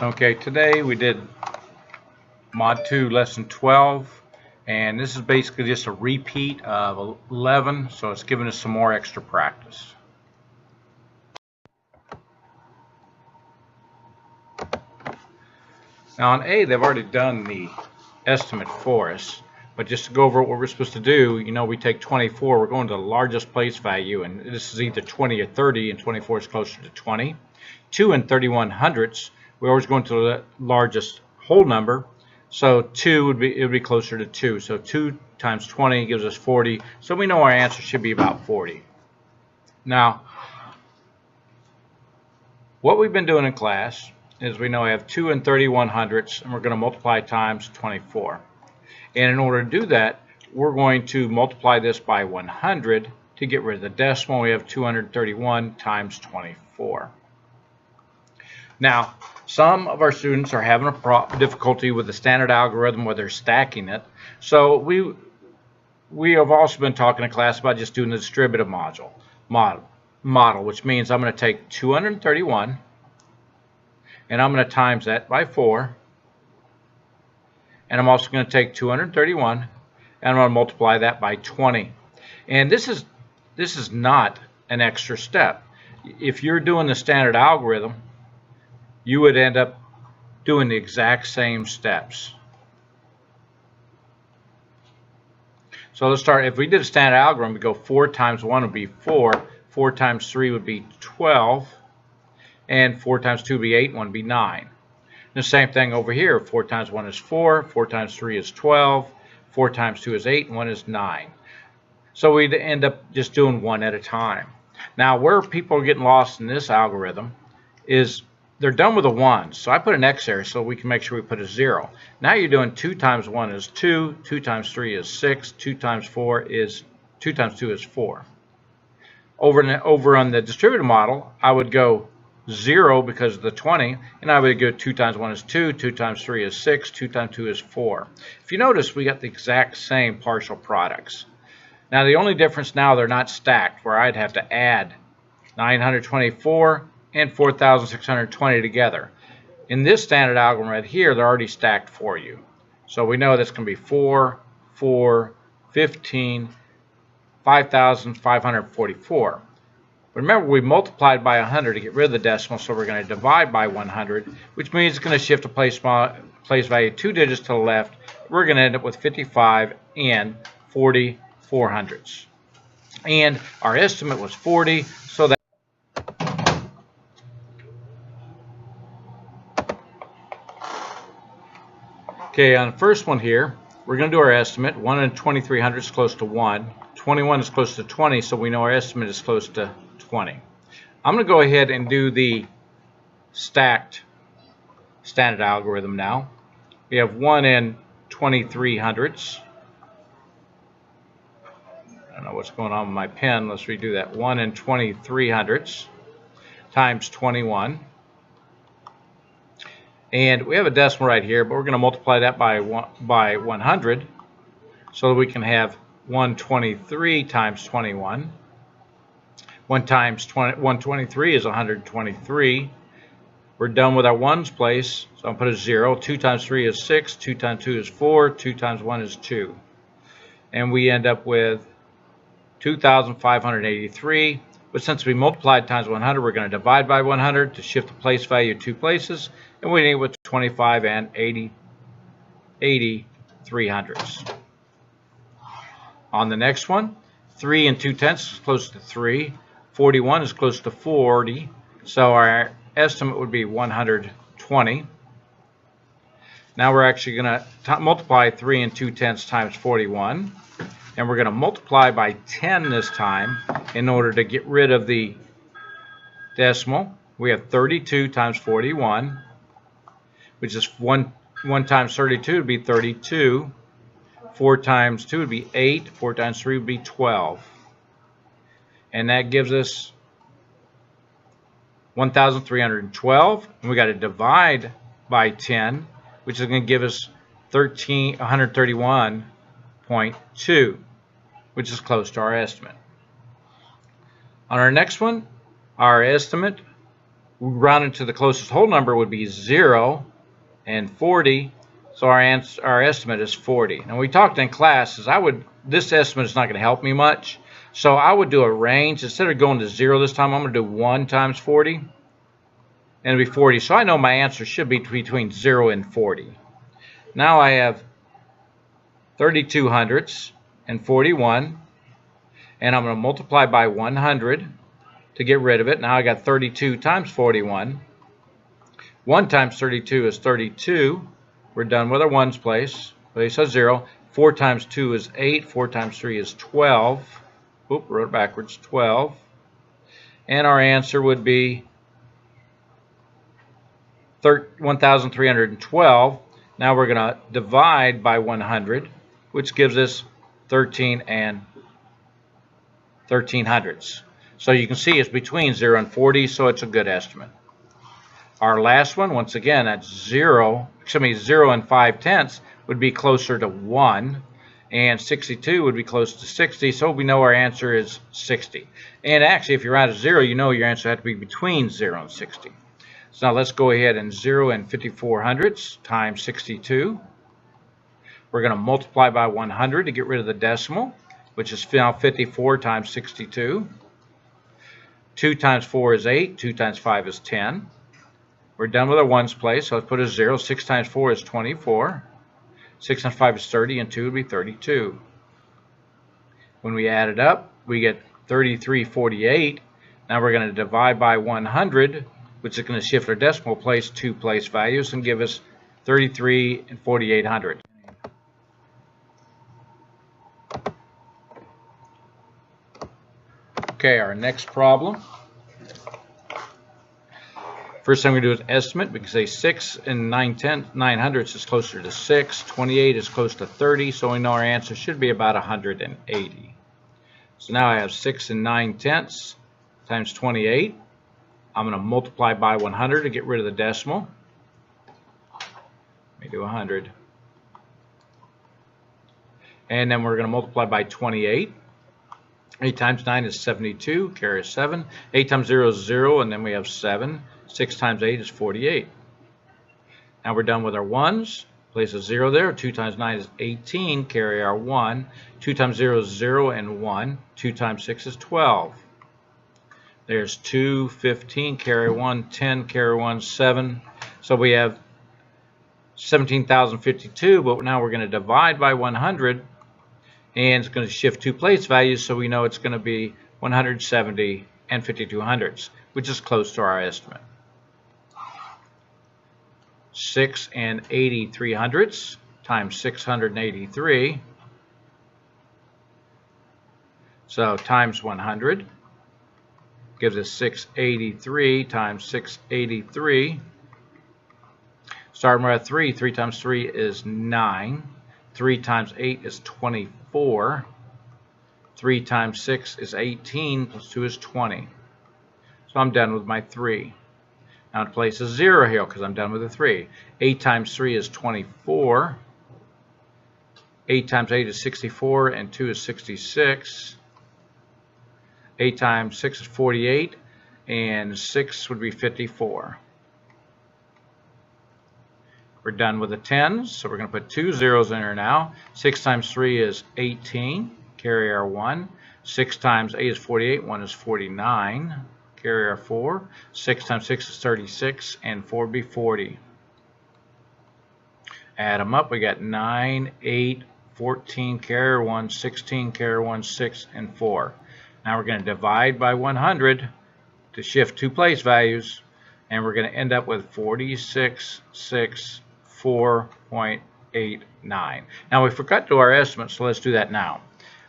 Okay, today we did Mod 2 Lesson 12, and this is basically just a repeat of 11, so it's giving us some more extra practice. Now on A, they've already done the estimate for us, but just to go over what we're supposed to do, you know, we take 24, we're going to the largest place value, and this is either 20 or 30, and 24 is closer to 20. 2 and 31 hundredths, we always go into the largest whole number, so 2 would be closer to 2. So 2 times 20 gives us 40, so we know our answer should be about 40. Now, what we've been doing in class is we know we have 2 and 31 hundredths, and we're going to multiply times 24. And in order to do that, we're going to multiply this by 100 to get rid of the decimal. We have 231 times 24. Now, some of our students are having a difficulty with the standard algorithm where they're stacking it. So we have also been talking in class about just doing the distributive model, which means I'm going to take 231 and I'm going to times that by 4. And I'm also going to take 231 and I'm going to multiply that by 20. And this is not an extra step. If you're doing the standard algorithm, you would end up doing the exact same steps. So let's start. If we did a standard algorithm, we go 4 times 1 would be 4, 4 times 3 would be 12, and 4 times 2 would be 8, and 1 would be 9. The same thing over here. 4 times 1 is 4, 4 times 3 is 12, 4 times 2 is 8, and 1 is 9. So we'd end up just doing one at a time. Now, where people are getting lost in this algorithm is they're done with a 1. So I put an X there so we can make sure we put a 0. Now you're doing 2 times 1 is 2, 2 times 3 is 6, 2 times 2 is 4. Over on the distributive model, I would go 0 because of the 20, and I would go 2 times 1 is 2, 2 times 3 is 6, 2 times 2 is 4. If you notice, we got the exact same partial products. Now the only difference now, they're not stacked, where I'd have to add 924 and 4,620 together. In this standard algorithm right here, they're already stacked for you. So we know that's going to be 4, 4, 15, 5,544. But remember, we multiplied by 100 to get rid of the decimal, so we're going to divide by 100, which means it's going to shift a place value 2 digits to the left. We're going to end up with 55 and 44 hundredths. And our estimate was 40, so that okay, on the first one here, we're going to do our estimate. 1 and 23 hundredths is close to 1. 21 is close to 20, so we know our estimate is close to 20. I'm going to go ahead and do the stacked standard algorithm now. We have 1 and 23 hundredths. I don't know what's going on with my pen. Let's redo that. 1 and 23 hundredths times 21. And we have a decimal right here, but we're going to multiply that by 100 so that we can have 123 times 21. 123 is 123. We're done with our ones place, so I'll put a 0. 2 times 3 is 6. 2 times 2 is 4. 2 times 1 is 2. And we end up with 2,583. But since we multiplied times 100, we're going to divide by 100 to shift the place value 2 places. And we end up with 25 and 83 hundredths. On the next one, 3 and 2/10 is close to 3. 41 is close to 40. So our estimate would be 120. Now we're actually going to multiply 3 and 2/10 times 41. And we're going to multiply by 10 this time in order to get rid of the decimal. We have 32 times 41, which is 1 times 32 would be 32. 4 times 2 would be 8. 4 times 3 would be 12. And that gives us 1,312. And we got to divide by 10, which is going to give us 131.2, which is close to our estimate. On our next one, our estimate rounded to the closest whole number would be 0 and 40. So our estimate is 40. Now we talked in class, this estimate is not going to help me much. So I would do a range. Instead of going to 0 this time, I'm going to do 1 times 40. And it'll be 40. So I know my answer should be between 0 and 40. Now I have 32 hundredths and 41. And I'm going to multiply by 100 to get rid of it. Now I got 32 times 41. 1 times 32 is 32. We're done with our ones place. Place a 0. 4 times 2 is 8. 4 times 3 is 12. Oop, wrote it backwards. 12. And our answer would be 1,312. Now we're going to divide by 100, which gives us 13 and 13 hundredths. So you can see it's between 0 and 40, so it's a good estimate. Our last one, once again, that's 0 and 5 tenths would be closer to 1, and 62 would be close to 60, so we know our answer is 60. And actually, if you're out of 0, you know your answer has to be between 0 and 60. So now let's go ahead and 0 and 54 hundredths times 62. We're going to multiply by 100 to get rid of the decimal, which is now 54 times 62. 2 times 4 is 8. 2 times 5 is 10. We're done with our ones place, so let's put a 0. 6 times 4 is 24. 6 times 5 is 30, and 2 would be 32. When we add it up, we get 3348. Now we're going to divide by 100, which is going to shift our decimal place 2 place values and give us 33 and 48 hundredths. Okay, our next problem. First thing we do is estimate. We can say 6 and 9 hundredths is closer to 6. 28 is close to 30, so we know our answer should be about 180. So now I have 6 and 9 tenths times 28. I'm going to multiply by 100 to get rid of the decimal. Let me do 100. And then we're going to multiply by 28. 8 times 9 is 72, carry a 7. 8 times 0 is 0, and then we have 7. 6 times 8 is 48. Now we're done with our ones. Place a 0 there. 2 times 9 is 18, carry our 1. 2 times 0 is 0 and 1. 2 times 6 is 12. There's 2, 15, carry 1, 10, carry 1, 7. So we have 17,052, but now we're going to divide by 100. And it's going to shift 2 place values, so we know it's going to be 170 and 52 hundredths, which is close to our estimate. 6 and 83 hundredths times 683. So times 100 gives us 683 times 683. Starting with 3. 3 times 3 is 9. 3 times 8 is 24. 3 times 6 is 18, plus 2 is 20. So I'm done with my 3. Now to place a 0 here because I'm done with the 3. 8 times 3 is 24. 8 times 8 is 64, and 2 is 66. 8 times 6 is 48, and 6 would be 54. We're done with the tens, so we're going to put 2 zeros in here now. 6 times 3 is 18, carry our 1. 6 times 8 is 48, 1 is 49, carry our 4. 6 times 6 is 36, and 4 would be 40. Add them up, we got 9, 8, 14, carry 1, 16, carry 1, 6, and 4. Now we're going to divide by 100 to shift 2 place values, and we're going to end up with 46,604.89. Now we forgot to do our estimate, so let's do that now.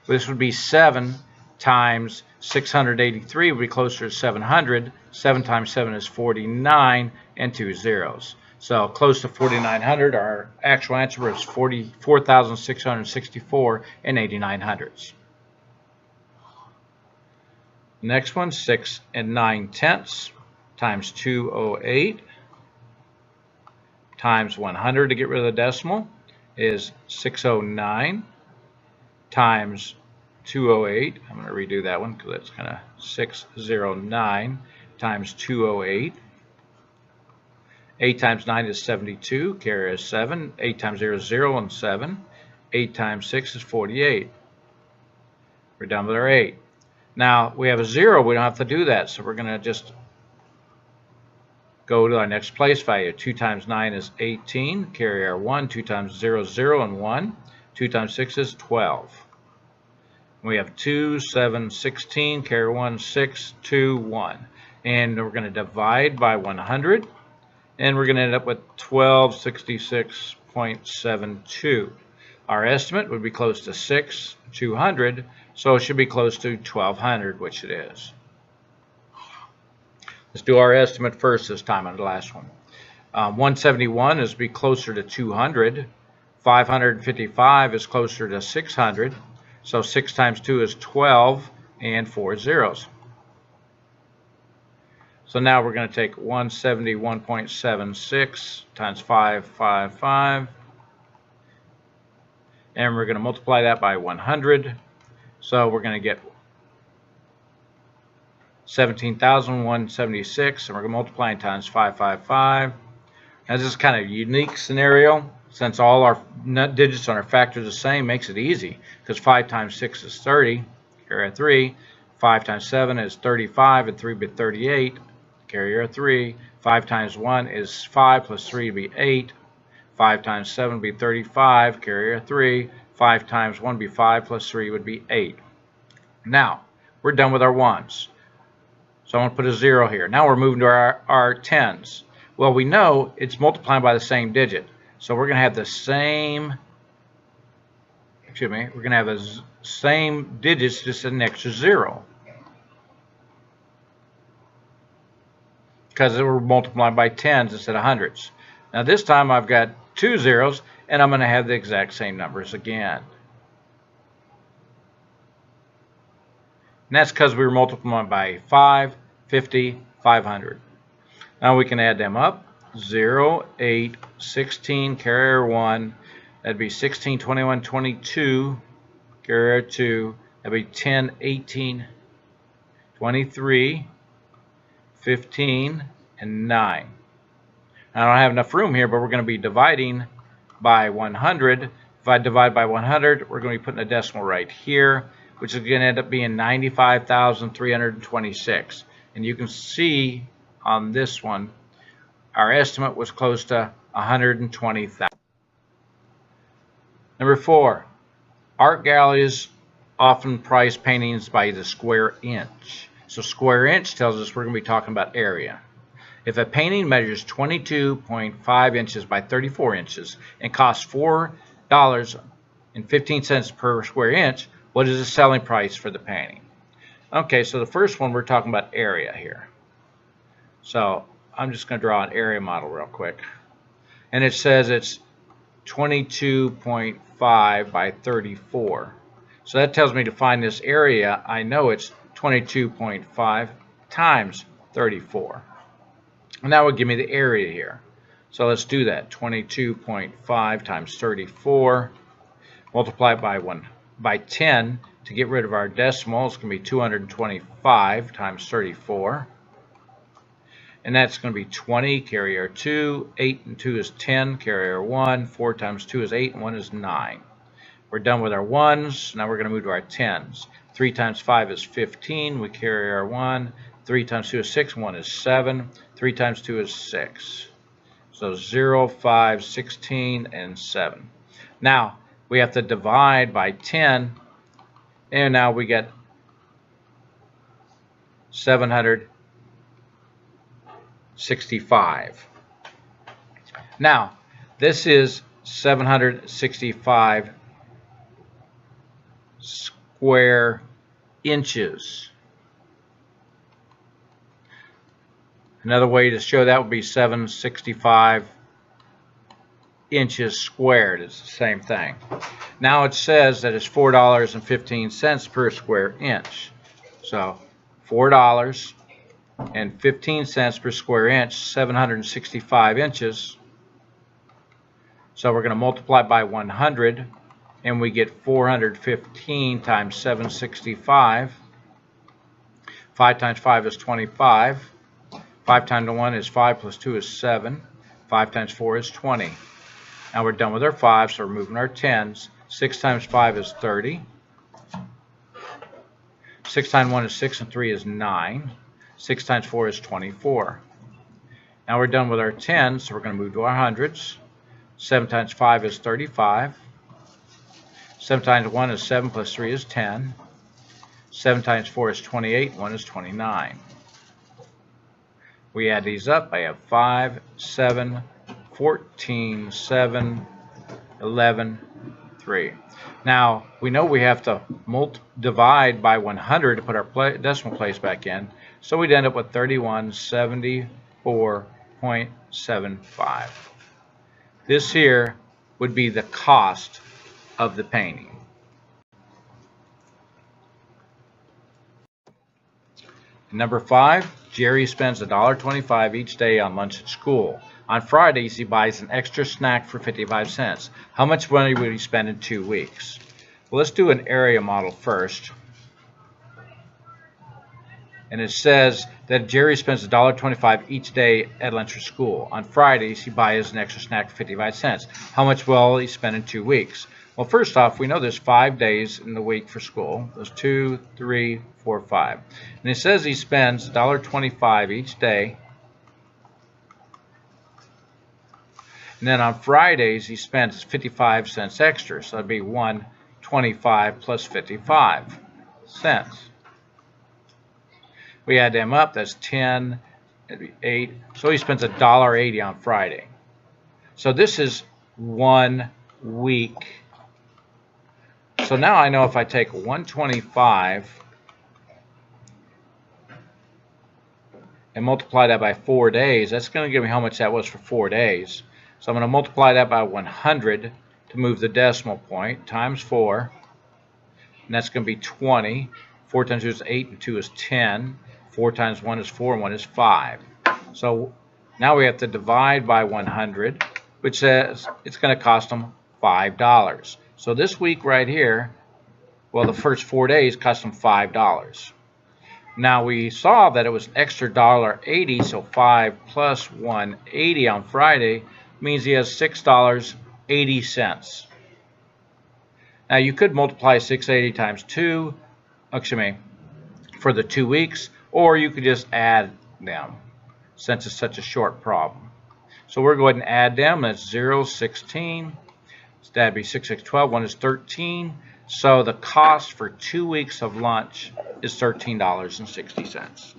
This would be 7 times 683 would be closer to 700. 7 times 7 is 49, and 2 zeros. So close to 4,900. Our actual answer is 44,664 and 89 hundredths. Next one, 6 and 9 tenths times 208 times 100 to get rid of the decimal is 609 times 208. I'm going to redo that one because that's kind of 609 times 208 8 times 9 is 72, carry a 7. 8 times 0 is 0 and 7. 8 times 6 is 48. We're done with our 8. Now, we have a 0. We don't have to do that, so we're going to just go to our next place value. 2 times 9 is 18, carry our 1. 2 times 0 is 0 and 1. 2 times 6 is 12. We have 2, 7, 16, carry 1, 6, 2, 1. And we're going to divide by 100, and we're going to end up with 1266.72. Our estimate would be close to 6,200, so it should be close to 1,200, which it is. Let's do our estimate first this time on the last one. 171 is be closer to 200. 555 is closer to 600. So 6 times 2 is 12 and 4 zeros. So now we're going to take 171.76 times 555. And we're going to multiply that by 100. So we're going to get 17,176, and we're going to multiply times 555. Now this is kind of a unique scenario. Since all our digits on our factor is the same, makes it easy. Because 5 times 6 is 30, carry a 3. 5 times 7 is 35, and 3 would be 38, carry a 3. 5 times 1 is 5, plus 3 would be 8. 5 times 7 would be 35, carry a 3. 5 times 1 would be 5, plus 3 would be 8. Now, we're done with our 1s. So I'm going to put a 0 here. Now we're moving to our 10s. Well, we know it's multiplying by the same digit. So we're going to have the same, we're going to have the same digits, just an extra 0. Because we're multiplying by 10s instead of hundreds. Now this time I've got 2 zeros, and I'm going to have the exact same numbers again. And that's because we were multiplying by 5, 50, 500. Now we can add them up. 0, 8, 16, carry 1. That'd be 16, 21, 22, carry 2. That'd be 10, 18, 23, 15, and 9. I don't have enough room here, but we're going to be dividing by 100. If I divide by 100, we're going to be putting a decimal right here, which is going to end up being 95,326. And you can see on this one, our estimate was close to 120,000. Number 4, art galleries often price paintings by the square inch. So square inch tells us we're going to be talking about area. If a painting measures 22.5 inches by 34 inches and costs $4.15 per square inch, what is the selling price for the painting? Okay, so the first one, we're talking about area here. So I'm just going to draw an area model real quick. And it says it's 22.5 by 34. So that tells me to find this area, I know it's 22.5 times 34. And that would give me the area here. So let's do that. 22.5 times 34. Multiply by 10 to get rid of our decimal. It's going to be 225 times 34. And that's going to be 20, carry our 2. 8 and 2 is 10, carry our 1. 4 times 2 is 8, and 1 is 9. We're done with our 1s. Now we're going to move to our 10s. 3 times 5 is 15. We carry our 1. 3 times 2 is 6, and 1 is 7. 3 times 2 is 6. So 0, 5, 16, and 7. Now, we have to divide by 10, and now we get 765. Now, this is 765 square inches. Another way to show that would be 765 inches squared. It's the same thing. Now it says that it's $4.15 per square inch. So $4.15 per square inch, 765 inches. So we're going to multiply by 100, and we get 415 times 765. 5 times 5 is 25. 5 times 1 is 5, plus 2 is 7. 5 times 4 is 20. Now we're done with our 5, so we're moving our 10s. 6 times 5 is 30. 6 times 1 is 6, and 3 is 9. 6 times 4 is 24. Now we're done with our 10s, so we're going to move to our hundreds. 7 times 5 is 35. 7 times 1 is 7, plus 3 is 10. 7 times 4 is 28, 1 is 29. We add these up. I have 5, 7, 14, 7, 11, 3. Now, we know we have to divide by 100 to put our decimal place back in, so we'd end up with 3174.75. This here would be the cost of the painting. Number 5, Jerry spends $1.25 each day on lunch at school. On Fridays, he buys an extra snack for 55 cents. How much money would he spend in 2 weeks? Well, let's do an area model first. And it says that Jerry spends $1.25 each day at lunch or school. On Fridays, he buys an extra snack for 55 cents. How much will he spend in 2 weeks? Well, first off, we know there's 5 days in the week for school. There's 2, 3, 4, 5. And it says he spends $1.25 each day. And then on Fridays, he spends 55 cents extra. So that'd be $1.25 plus 55 cents. We add them up. That's 10, that'd be 8. So he spends $1.80 on Friday. So this is 1 week. So now I know if I take 125 and multiply that by 4 days, that's going to give me how much that was for 4 days. So I'm going to multiply that by 100 to move the decimal point, times 4, and that's going to be 20. 4 times 2 is 8, and 2 is 10. 4 times 1 is 4, and 1 is 5. So now we have to divide by 100, which says it's going to cost them $5. So this week right here, well, the first 4 days cost them $5. Now we saw that it was an extra $1.80, so 5 plus 180 on Friday means he has $6.80. Now you could multiply 680 times 2, for the 2 weeks, or you could just add them since it's such a short problem. So we're going to add them. That's 0, 16. That'd be 6, 6, 12. 1 is 13. So the cost for 2 weeks of lunch is $13.60.